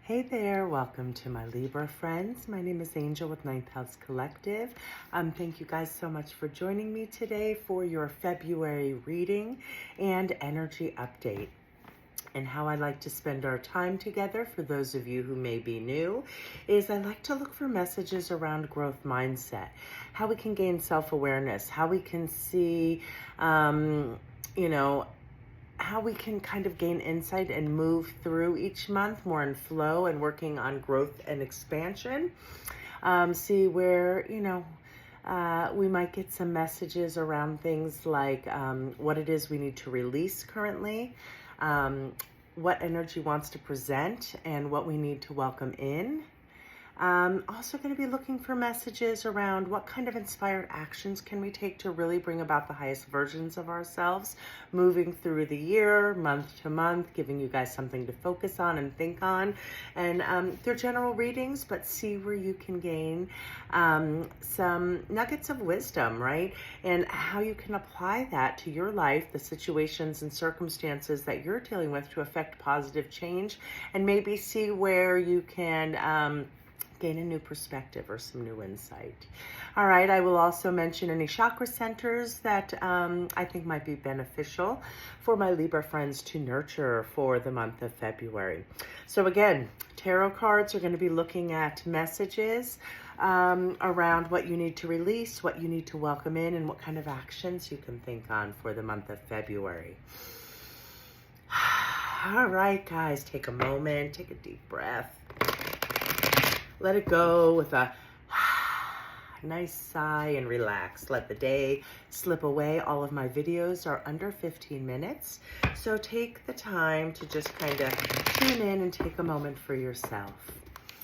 Hey there, welcome to my Libra friends. My name is Angel with Ninth House Collective. Thank you guys so much for joining me today for your February reading and energy update. And how I like to spend our time together, for those of you who may be new, is I like to look for messages around growth mindset, how we can gain self-awareness, how we can see, how we can kind of gain insight and move through each month more in flow and working on growth and expansion. See where, we might get some messages around things like what it is we need to release currently, what energy wants to present, and what we need to welcome in. Also going to be looking for messages around what kind of inspired actions can we take to really bring about the highest versions of ourselves, moving through the year, month to month, giving you guys something to focus on and think on. And they're general readings, but see where you can gain some nuggets of wisdom, right? And how you can apply that to your life, the situations and circumstances that you're dealing with to affect positive change, and maybe see where you can gain a new perspective or some new insight. All right, I will also mention any chakra centers that I think might be beneficial for my Libra friends to nurture for the month of February. So again, tarot cards are going to be looking at messages around what you need to release, what you need to welcome in, and what kind of actions you can think on for the month of February. All right, guys, take a moment, take a deep breath. Let it go with a nice sigh and relax. Let the day slip away. All of my videos are under 15 minutes. So take the time to just kind of tune in and take a moment for yourself.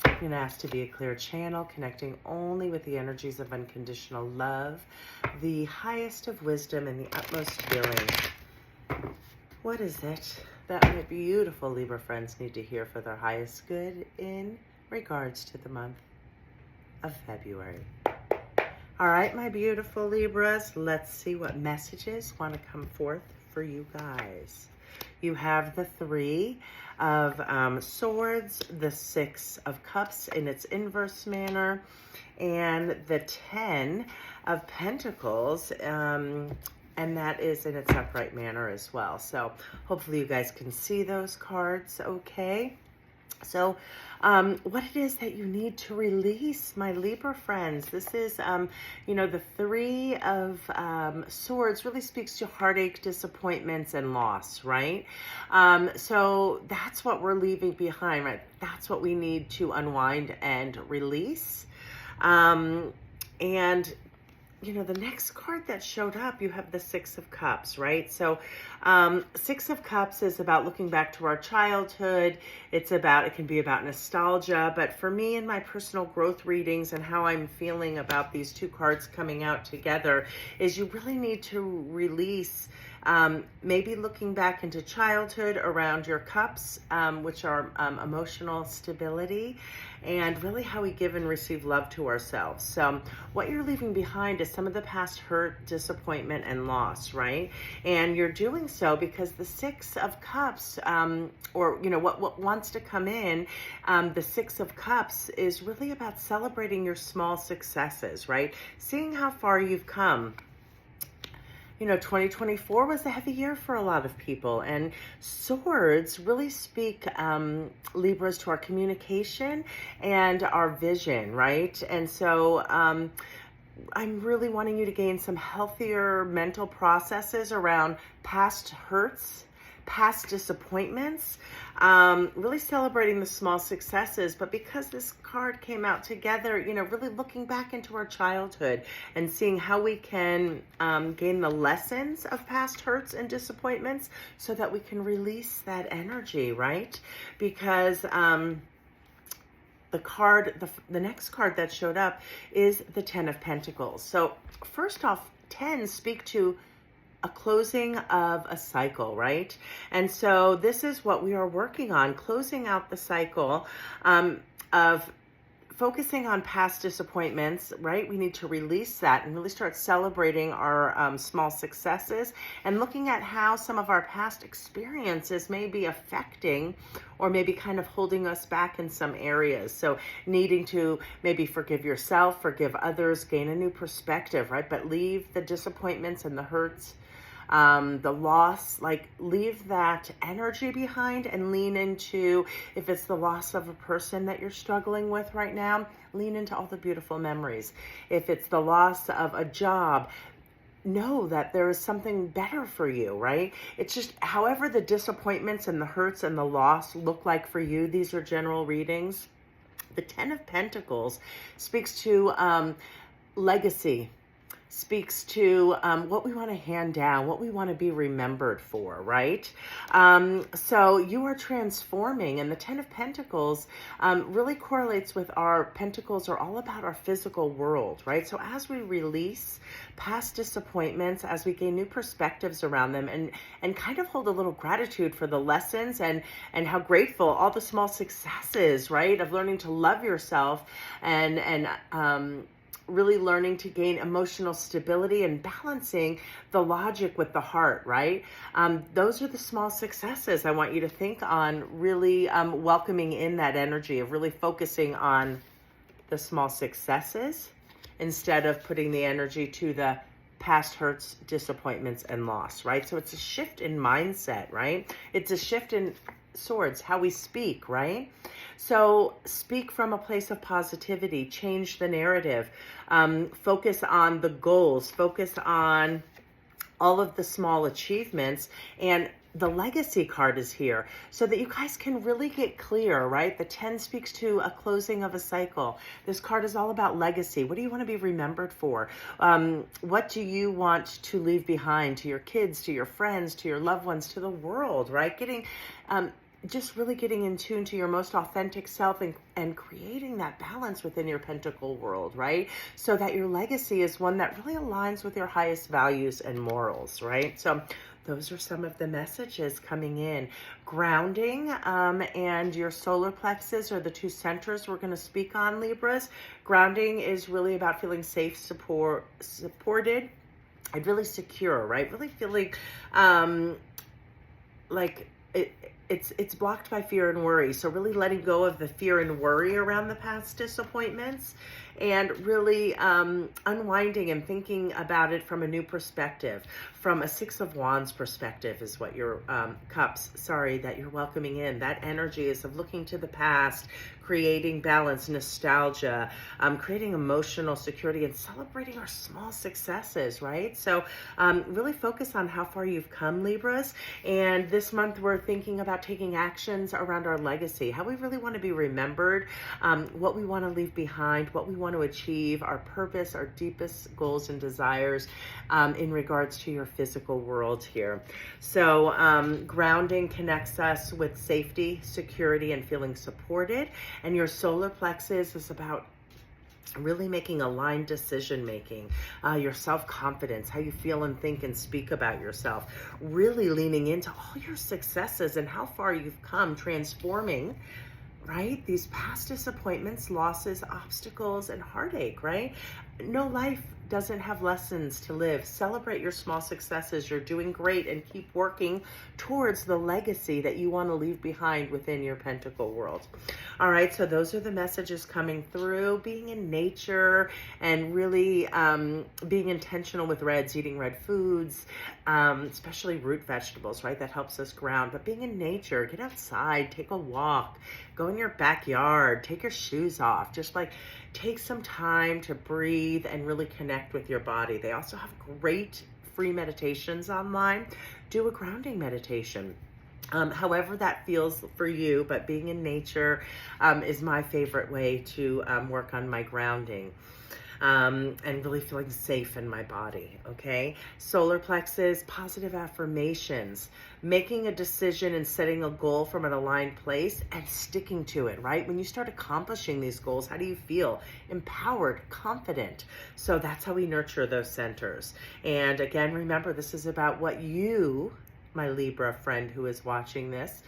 I'm going to ask to be a clear channel, connecting only with the energies of unconditional love, the highest of wisdom, and the utmost healing. What is it that my beautiful Libra friends need to hear for their highest good in regards to the month of February? All right, my beautiful Libras, let's see what messages want to come forth for you guys. You have the Three of Swords, the Six of Cups in its inverse manner, and the Ten of Pentacles, and that is in its upright manner as well. So hopefully you guys can see those cards okay. So what it is that you need to release, my Libra friends. This is, the Three of Swords really speaks to heartache, disappointments, and loss, right? So that's what we're leaving behind, right? That's what we need to unwind and release. The next card that showed up, you have the Six of Cups, right? So Six of Cups is about looking back to our childhood. It can be about nostalgia, but for me in my personal growth readings and how I'm feeling about these two cards coming out together is you really need to release maybe looking back into childhood around your cups, which are emotional stability, and really how we give and receive love to ourselves. So what you're leaving behind is some of the past hurt, disappointment, and loss, right? And you're doing so because the Six of Cups, what wants to come in, the Six of Cups is really about celebrating your small successes, right? Seeing how far you've come. 2024 was a heavy year for a lot of people, and swords really speak, Libras, to our communication and our vision, right? And so I'm really wanting you to gain some healthier mental processes around past hurts, past disappointments, really celebrating the small successes. But because this card came out together, really looking back into our childhood and seeing how we can gain the lessons of past hurts and disappointments so that we can release that energy, right? Because the next card that showed up is the Ten of Pentacles. So first off, 10 speak to a closing of a cycle, right? And so this is what we are working on, closing out the cycle of focusing on past disappointments, right? We need to release that and really start celebrating our small successes and looking at how some of our past experiences may be affecting or maybe kind of holding us back in some areas. So needing to maybe forgive yourself, forgive others, gain a new perspective, right? But leave the disappointments and the hurts, the loss, like leave that energy behind and lean into, if it's the loss of a person that you're struggling with right now, lean into all the beautiful memories. If it's the loss of a job, know that there is something better for you, right? It's just however the disappointments and the hurts and the loss look like for you. These are general readings. The Ten of Pentacles speaks to legacy, speaks to what we want to hand down, what we want to be remembered for, right? So you are transforming, and the Ten of Pentacles really correlates with our pentacles are all about our physical world, right? So as we release past disappointments, as we gain new perspectives around them, and kind of hold a little gratitude for the lessons and how grateful all the small successes, right, of learning to love yourself and really learning to gain emotional stability and balancing the logic with the heart, right? Those are the small successes I want you to think on, really welcoming in that energy of really focusing on the small successes instead of putting the energy to the past hurts, disappointments, and loss, right? So it's a shift in mindset, right? It's a shift in swords, how we speak, right? So speak from a place of positivity, change the narrative, focus on the goals, focus on all of the small achievements, and the legacy card is here so that you guys can really get clear, right? The 10 speaks to a closing of a cycle. This card is all about legacy. What do you want to be remembered for? What do you want to leave behind to your kids, to your friends, to your loved ones, to the world, right? Just really getting in tune to your most authentic self and creating that balance within your pentacle world, right? So that your legacy is one that really aligns with your highest values and morals, right? So those are some of the messages coming in. Grounding and your solar plexus are the two centers we're going to speak on, Libras. Grounding is really about feeling safe, supported, and really secure, right? Really feeling like it's blocked by fear and worry. So really letting go of the fear and worry around the past disappointments and really unwinding and thinking about it from a new perspective, from a Six of Wands perspective is what your that you're welcoming in. That energy is of looking to the past, creating balance, nostalgia, creating emotional security, and celebrating our small successes, right? So really focus on how far you've come, Libras. And this month we're thinking about taking actions around our legacy, how we really want to be remembered, what we want to leave behind, what we want to achieve, our purpose, our deepest goals and desires in regards to your physical world here. So grounding connects us with safety, security, and feeling supported. And your solar plexus is about really making aligned decision making, your self-confidence, how you feel and think and speak about yourself, really leaning into all your successes and how far you've come, transforming, right? These past disappointments, losses, obstacles, and heartache, right? No life doesn't have lessons to live. Celebrate your small successes. You're doing great, and keep working towards the legacy that you want to leave behind within your pentacle world. All right, so those are the messages coming through. Being in nature and really being intentional with reds, eating red foods, especially root vegetables, right? That helps us ground. But being in nature, get outside, take a walk, go in your backyard, take your shoes off, just like take some time to breathe and really connect with your body. They also have great free meditations online. Do a grounding meditation. However that feels for you, but being in nature is my favorite way to work on my grounding. And really feeling safe in my body, okay? Solar plexus, positive affirmations, making a decision and setting a goal from an aligned place and sticking to it, right? When you start accomplishing these goals, how do you feel? Empowered, confident. So that's how we nurture those centers. And again, remember, this is about what you, my Libra friend who is watching this,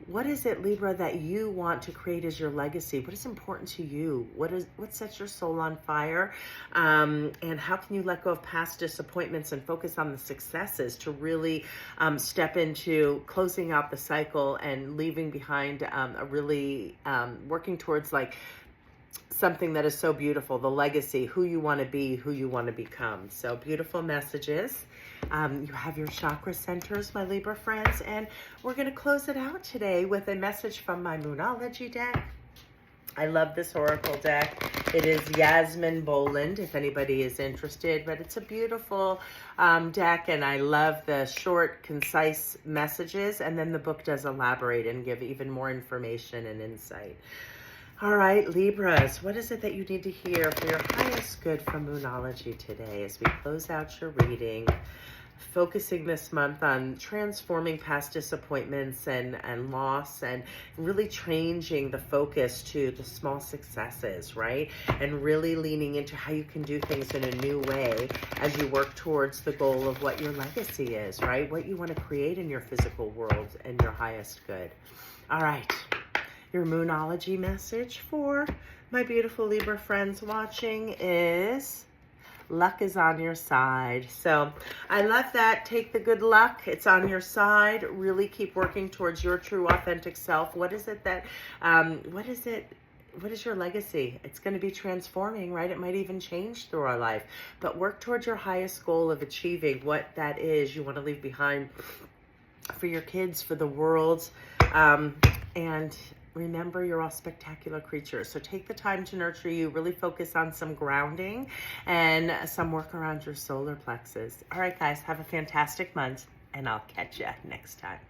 What is it, Libra, that you want to create as your legacy? What is important to you? What sets your soul on fire? And how can you let go of past disappointments and focus on the successes to really step into closing out the cycle and leaving behind a really working towards like something that is so beautiful, the legacy, who you want to be, who you want to become. So beautiful messages. You have your chakra centers, my Libra friends, and we're going to close it out today with a message from my Moonology deck. I love this oracle deck. It is Yasmin Boland, if anybody is interested, but it's a beautiful deck, and I love the short, concise messages, and then the book does elaborate and give even more information and insight. All right, Libras, what is it that you need to hear for your highest good from Moonology today as we close out your reading? Focusing this month on transforming past disappointments and loss, and really changing the focus to the small successes, right? And really leaning into how you can do things in a new way as you work towards the goal of what your legacy is, right? What you want to create in your physical world and your highest good. All right. Your Moonology message for my beautiful Libra friends watching is luck is on your side. So I love that. Take the good luck. It's on your side. Really keep working towards your true authentic self. What is it that, what is your legacy? It's going to be transforming, right? It might even change through our life, but work towards your highest goal of achieving what that is you want to leave behind for your kids, for the world, and remember, you're all spectacular creatures. So take the time to nurture you. Really focus on some grounding and some work around your solar plexus. All right, guys, have a fantastic month, and I'll catch you next time.